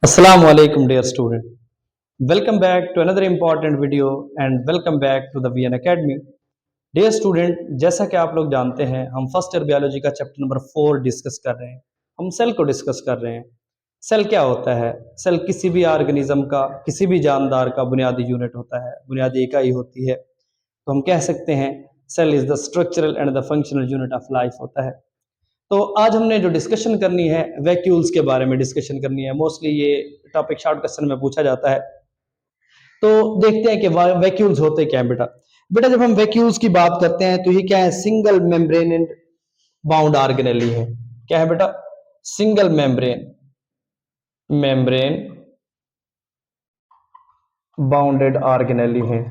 Assalamu alaikum dear student. Welcome back to another important video and welcome back to the VN Academy. Dear student, जैसा कि आप लोग जानते हैं हम फर्स्ट ईयर बायोलॉजी का चैप्टर नंबर 4 डिस्कस कर रहे हैं। हम सेल को डिस्कस कर रहे हैं। सेल क्या होता है? सेल किसी भी ऑर्गेनिज्म का, किसी भी जानदार का बुनियादी यूनिट होता है, बुनियादी इकाई होती है। तो हम कह सकते हैं cell is the structural and the functional unit of life होता है। तो आज हमने जो डिस्कशन करनी है वैक्यूल्स के बारे में डिस्कशन करनी है। मोस्टली ये टॉपिक शॉर्ट क्वेश्चन में पूछा जाता है। तो देखते हैं कि वैक्यूल्स होते क्या है। बेटा बेटा जब हम वैक्यूल्स की बात करते हैं तो ये क्या है? सिंगल मेम्ब्रेन बाउंड ऑर्गेनेली है। क्या है बेटा? सिंगल मेम्ब्रेन बाउंडेड ऑर्गेनेली है।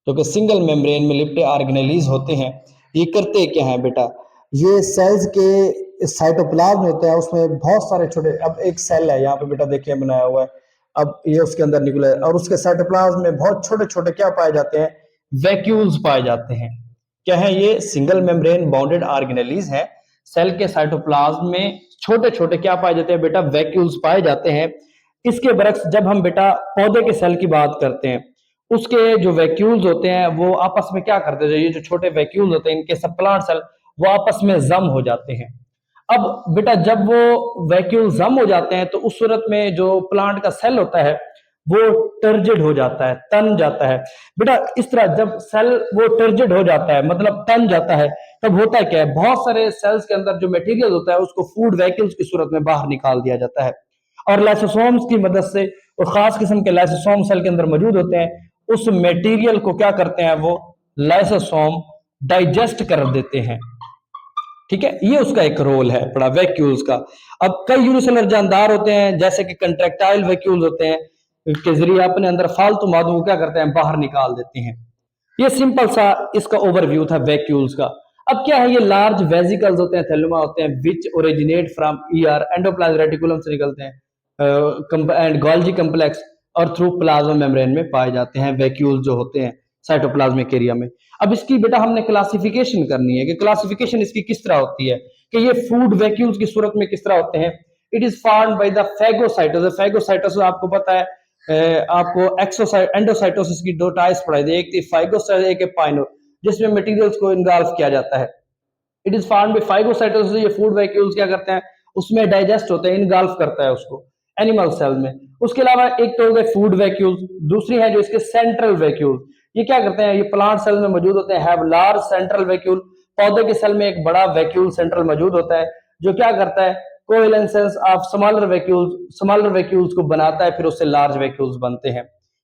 तो कि सिंगल मेम्ब्रेन में लिपटे ऑर्गेनेलीज होते हैं। ये करते क्या है बेटा? ये सेल्स के साइटोप्लाज्म होता है, उसमें बहुत सारे छोटे, अब एक सेल है यहाँ पे बेटा देखिए बनाया हुआ है, अब ये उसके अंदर निकला है और उसके साइटोप्लाज्म में बहुत छोटे छोटे क्या पाए जाते हैं? वैक्यूल्स पाए जाते हैं। क्या है ये? सिंगल मेम्ब्रेन बाउंडेड ऑर्गेनेलीज है। सेल के साइटोप्लाज्म में छोटे छोटे क्या पाए जाते हैं बेटा? वैक्यूल्स पाए जाते हैं। इसके बरक्स जब हम बेटा पौधे के सेल की बात करते हैं, उसके जो वैक्यूल्स होते हैं वो आपस में क्या करते हैं? ये जो छोटे वैक्यूल्स होते हैं इनके सब प्लांट सेल वो आपस में जम हो जाते हैं। अब बेटा जब वो वैक्यूल जम हो जाते हैं तो उस सूरत में जो प्लांट का सेल होता है वो टर्जिड हो जाता है, तन जाता है। बेटा इस तरह जब सेल वो टर्जिड हो जाता है मतलब तन जाता है, तब होता है क्या है? बहुत सारे सेल्स के अंदर जो मटेरियल होता है उसको फूड वैक्यूल्स की सूरत में बाहर निकाल दिया जाता है और लाइसोसोम्स की मदद से, और खास किस्म के लाइसोसोम सेल के अंदर मौजूद होते हैं, उस मटेरियल को क्या करते हैं? वो लाइसोसोम डाइजेस्ट कर देते हैं। ठीक है, ये उसका एक रोल है बड़ा वैक्यूल्स का। अब कई यूनिसेलुलर जानदार होते हैं जैसे कि कंट्रैक्टाइल वैक्यूल्स होते हैं, के जरिए अपने अंदर फालतू मादों को क्या करते हैं? बाहर निकाल देते हैं। ये सिंपल सा इसका ओवरव्यू था वैक्यूल्स का। अब क्या है? ये लार्ज वेसिकल्स होते हैं, थैलुमा होते हैं, which originate from E R endoplasmic reticulum से निकलते हैं एंड गोल्जी कॉम्प्लेक्स और थ्रू प्लाज्मा मेम्ब्रेन में पाए जाते हैं वैक्यूल्स जो होते हैं साइटोप्लाज्मिक एरिया में। अब इसकी बेटा हमने क्लासिफिकेशन करनी है कि क्लासिफिकेशन इसकी किस तरह होती है, कि ये फूड वैक्यूल्स की सूरत में किस तरह होते हैं। It is formed by the phagocytosis. Phagocytosis आपको पता है, आपको एक्सोसाइट एंडोसाइटोसिस की दो टाइप्स पढ़ाई थी, एक थी फाइगोसाइट एक है पाइनो, जिसमें मटेरियल्स को इनगल्फ किया जाता है। It is formed by phagocytosis. ये फूड वैक्यूल्स क्या करते हैं? उसमें डाइजेस्ट होते हैं, इनगल्फ करता है उसको एनिमल सेल में। उसके अलावा एक तो हो गए फूड वैक्यूल्स, दूसरी है जो इसके सेंट्रल वैक्यूल। ये क्या करते हैं? ये प्लांट सेल में मौजूद होते हैं, हैव लार्ज सेंट्रल वैक्यूल। पौधे के सेल में एक बड़ा वैक्यूल सेंट्रल मौजूद होता है जो क्या करता है? कोवेलेंसेंस ऑफ स्मॉलर वैक्यूल्स को बनाता है, फिर उससे लार्ज वैक्यूल्स बनते हैं।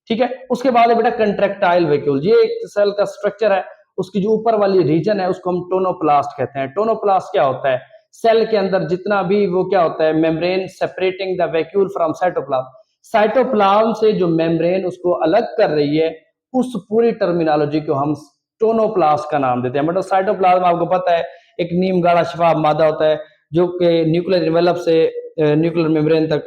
ठीक है, उसके बाद है बेटा कंट्रैक्टाइल वैक्यूल। ये एक सेल का स्ट्रक्चर है, उसकी जो ऊपर वाली रीजन है उसको हम टोनोप्लास्ट कहते हैं। टोनोप्लास्ट क्या होता है? सेल के अंदर जितना भी वो क्या होता है? Membrane separating the vacuole from cytoplasm. Cytoplasm से जो मेम्ब्रेन उसको अलग कर रही है, उस पूरी टर्मिनोलॉजी को हम टोनोप्लास्ट का नाम देते हैं। मतलब साइटोप्लाज्म आपको पता है एक नीम गाढ़ा शफाफ मादा होता है जो कि न्यूक्लियर एनवेलप से न्यूक्लियर मेम्ब्रेन तक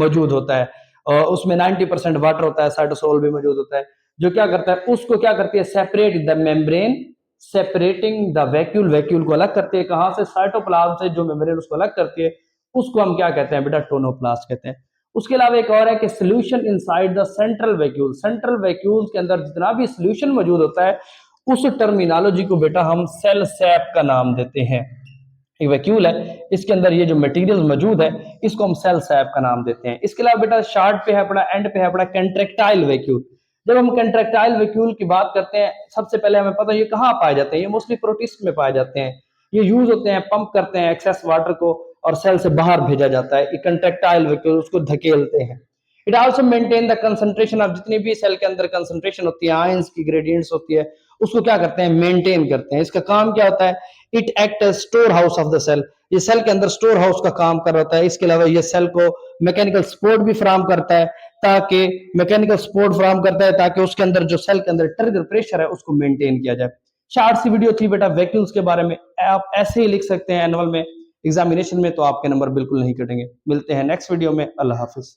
मौजूद होता है और उसमें 90% वाटर होता है, साइटोसोल भी मौजूद होता है, जो क्या करता है? उसको क्या करती है? Separate the membrane separating the vacuole. Vacuole को अलग करती है कहां से? साइटोप्लाज्म से। जो मेम्ब्रेन उसको अलग करती है उसको हम क्या कहते हैं बेटा? टोनोप्लास्ट कहते हैं। उसके अलावा एक और है कि solution inside the central vacuole. Central vacuole के अंदर जितना भी सोल्यूशन मौजूद होता है उस टर्मिनोलॉजी को बेटा हम सेल सैप का नाम देते हैं। एक वैक्यूल है, इसके अंदर ये जो मटेरियल मौजूद है इसको हम सेल सैप का नाम देते हैं। इसके अलावा बेटा शार्ट पे है अपना, एंड पे है अपना कंट्रैक्टाइल वैक्यूल। जब हम कंट्रैक्टाइल वैक्यूल की बात करते हैं, सबसे पहले हमें पता है ये कहाँ पाए जाते हैं। ये मोस्टली प्रोटिस्ट में पाए जाते हैं। ये यूज होते हैं, पंप करते हैं एक्सेस वाटर को और सेल से बाहर भेजा जाता है। ये कंट्रैक्टाइल वैक्यूल उसको धकेलते हैं। It also maintain the concentration of, जितनी भी सेल के अंदर कंसंट्रेशन होती है, आयंस की ग्रेडियंट्स होती है, उसको क्या करते हैं? मेंटेन करते हैं। इसका काम क्या होता है? It act as store house of the cell. ये सेल के अंदर स्टोर हाउस का काम कर रहा है। इसके अलावा ये सेल को मैकेनिकल सपोर्ट भी फराहम करता है, ताकि उसके अंदर जो सेल के अंदर ट्रिगर प्रेशर है उसको मेंटेन किया जाए। शॉर्ट सी वीडियो थी बेटा वैक्यूल्स के बारे में। आप ऐसे ही लिख सकते हैं एनुअल में, एग्जामिनेशन में तो आपके नंबर बिल्कुल नहीं कटेंगे। मिलते हैं नेक्स्ट वीडियो में। अल्लाह हाफिज।